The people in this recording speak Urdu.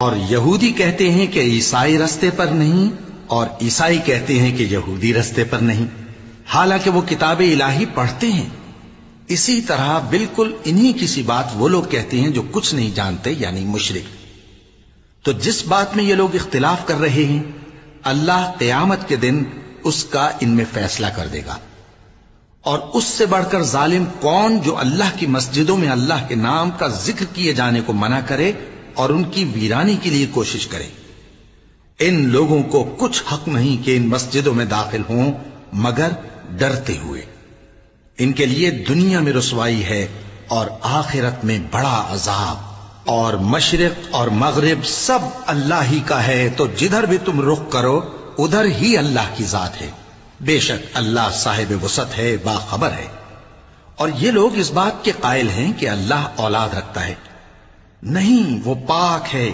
اور یہودی کہتے ہیں کہ عیسائی رستے پر نہیں، اور عیسائی کہتے ہیں کہ یہودی رستے پر نہیں، حالانکہ وہ کتاب الہی پڑھتے ہیں۔ اسی طرح بالکل انہی کسی بات وہ لوگ کہتے ہیں جو کچھ نہیں جانتے، یعنی مشرک۔ تو جس بات میں یہ لوگ اختلاف کر رہے ہیں، اللہ قیامت کے دن اس کا ان میں فیصلہ کر دے گا۔ اور اس سے بڑھ کر ظالم کون جو اللہ کی مسجدوں میں اللہ کے نام کا ذکر کیے جانے کو منع کرے اور ان کی ویرانی کے لیے کوشش کرے۔ ان لوگوں کو کچھ حق نہیں کہ ان مسجدوں میں داخل ہوں مگر ڈرتے ہوئے۔ ان کے لیے دنیا میں رسوائی ہے اور آخرت میں بڑا عذاب۔ اور مشرق اور مغرب سب اللہ ہی کا ہے، تو جدھر بھی تم رخ کرو ادھر ہی اللہ کی ذات ہے۔ بے شک اللہ صاحب وسعت ہے، باخبر ہے۔ اور یہ لوگ اس بات کے قائل ہیں کہ اللہ اولاد رکھتا ہے۔ نہیں، وہ پاک ہے،